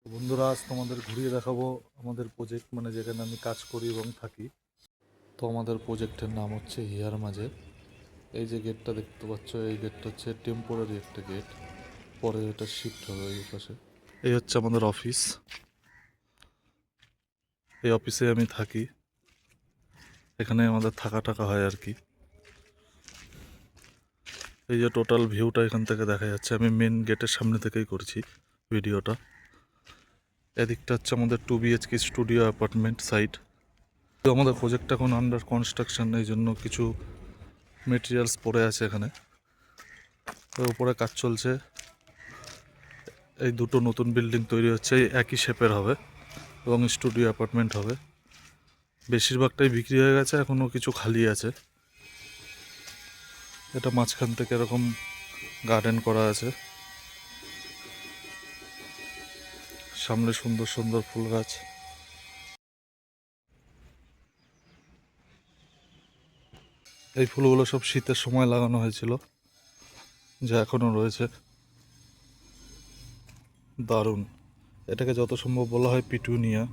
বন্ধুরা, আজ তোমাদের ঘুরিয়ে দেখাবো আমাদের প্রজেক্ট, মানে যেখানে আমি কাজ করি এবং থাকি। তো আমাদের প্রজেক্টের নাম হচ্ছে হিয়ার মাঝে। এই যে গেটটা দেখতে পাচ্ছ, এই গেটটা হচ্ছে টেম্পোরারি একটা গেট, পরে এটা শিফট হবে এই পাশে। এই হচ্ছে আমাদের অফিস, এই অফিসে আমি থাকি, এখানে আমাদের থাকা টাকা হয় আর কি। এই যে টোটাল ভিউটা এখান থেকে দেখা যাচ্ছে, আমি মেন গেটের সামনে থেকেই করছি ভিডিওটা। এদিকটা হচ্ছে আমাদের 2 BHK স্টুডিও অ্যাপার্টমেন্ট সাইট। তো আমাদের প্রজেক্ট এখন আন্ডার কনস্ট্রাকশন, এই জন্য কিছু মেটেরিয়ালস পড়ে আছে এখানে, উপরে কাজ চলছে। এই দুটো নতুন বিল্ডিং তৈরি হচ্ছে, একই শেপের হবে এবং স্টুডিও অ্যাপার্টমেন্ট হবে। বেশিরভাগটাই বিক্রি হয়ে গেছে, এখনও কিছু খালি আছে। এটা মাঝখান থেকে এরকম গার্ডেন করা আছে, সামনে সুন্দর সুন্দর ফুল গাছ। এই ফুলগুলো সব শীতের সময় লাগানো হয়েছিল, যা এখনও রয়েছে। দারুণ, এটাকে যত সম্ভব বলা হয় পিটুনিয়া।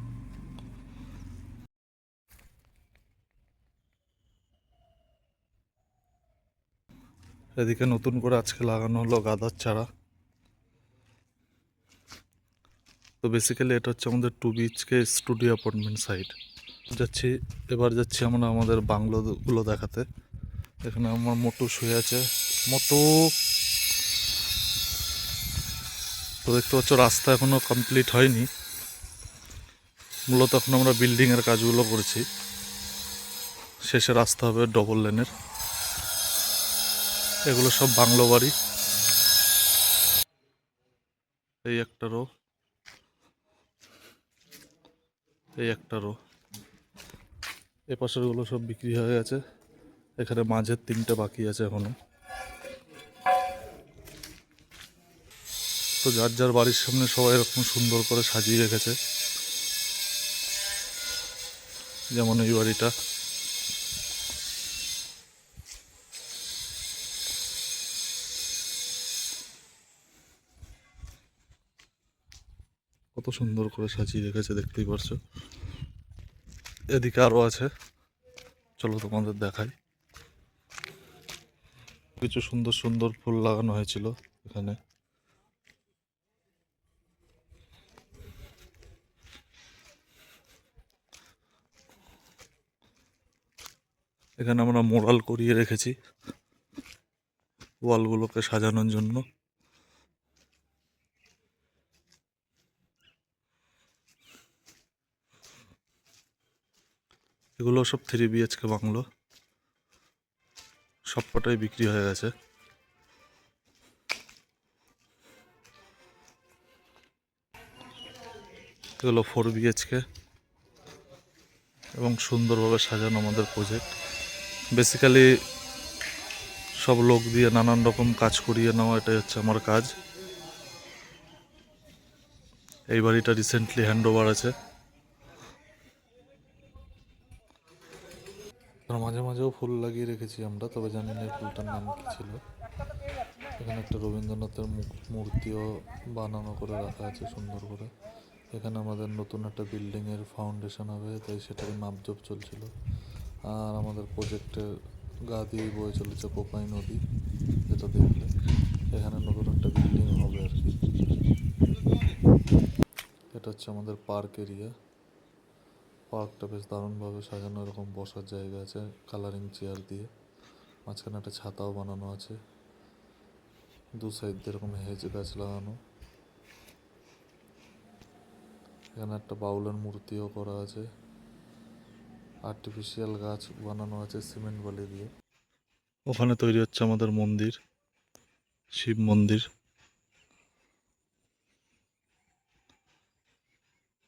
এদিকে নতুন করে আজকে লাগানো হলো গাঁদার চারা। তো বেসিক্যালি এটা হচ্ছে আমাদের 2 BHK স্টুডিও অ্যাপার্টমেন্ট সাইট। এবার যাচ্ছি আমরা আমাদের বাংলোগুলো দেখাতে। এখানে আমার মোটু শুয়ে আছে। মোটু, তো দেখতে পাচ্ছ রাস্তা এখনো কমপ্লিট হয়নি, মূলত এখন আমরা বিল্ডিংয়ের কাজগুলো করছি। শেষে রাস্তা হবে ডবল লেনের। এগুলো সব বাংলো বাড়ি। এই একটা রো, এই একটা রো, এ পাশের গুলো সব বিক্রি হয়ে গেছে। এখানে মাঝের 3টে বাকি আছে এখনো। তো যার যার বাড়ির সামনে সবাই এরকম সুন্দর করে সাজিয়ে রেখেছে, যেমন এই বাড়িটা। কত সুন্দর করে সাজিয়ে রেখেছে দেখতেই পারছো। এদিকে আরও আছে, চলো তোমাদের দেখাই। কিছু সুন্দর সুন্দর ফুল লাগানো হয়েছিল এখানে। এখানে আমরা মোরাল করিয়ে রেখেছি ওয়ালগুলোকে সাজানোর জন্য। এগুলো সব 3 BHK বাংলো, সবকটাই বিক্রি হয়ে গেছে। এগুলো 4 BHK এবং সুন্দরভাবে সাজানো আমাদের প্রজেক্ট। বেসিক্যালি সব লোক দিয়ে নানান রকম কাজ করিয়ে নেওয়া, এটাই হচ্ছে আমার কাজ। এই বাড়িটা রিসেন্টলি হ্যান্ড ওভার আছে। মাঝে মাঝেও ফুল লাগিয়ে রেখেছি আমরা, তবে জানি না এই ফুলটার নাম কি ছিল। এখানে একটা রবীন্দ্রনাথের মূর্তিও বানানো করে রাখা আছে সুন্দর করে। এখানে আমাদের নতুন একটা বিল্ডিংয়ের ফাউন্ডেশন হবে, তাই সেটাকে মাপজোপ চলছিল। আর আমাদের প্রজেক্টের গা দিয়েই বয়ে চলেছে কোপাই নদী, যেটা দেখলে। এখানে নতুন একটা বিল্ডিং হবে আর কি। এটা হচ্ছে আমাদের পার্ক এরিয়া। পার্কটা বেশ দারুণভাবে সাজানো, এরকম বসার জায়গা আছে কালারিং চেয়ার দিয়ে। মাঝখানে একটা ছাতাও বানানো আছে, দু সাইড দিয়ে এরকম হেজ গাছ লাগানো। এখানে একটা বাউলের মূর্তিও করা আছে, আর্টিফিশিয়াল গাছ বানানো আছে সিমেন্ট বালি দিয়ে। ওখানে তৈরি হচ্ছে আমাদের মন্দির, শিব মন্দির।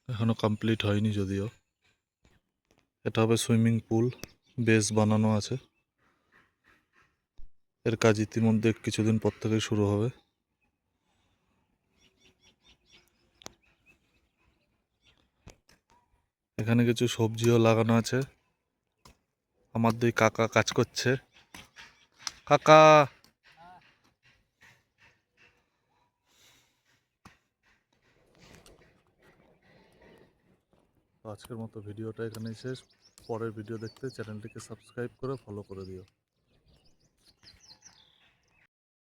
এখনো কমপ্লিট হয়নি যদিও। এটা হবে সুইমিং পুল, বেস বানানো আছে। এর কাজ ইতিমধ্যে কিছুদিন পর থেকেই শুরু হবে। এখানে কিছু সবজিও লাগানো আছে। আমার 2 কাকা কাজ করছে। কাকা, তো আজকের মতো ভিডিওটা এখানেই শেষ। পরের ভিডিও দেখতে চ্যানেলটিকে সাবস্ক্রাইব করে ফলো করে দিও।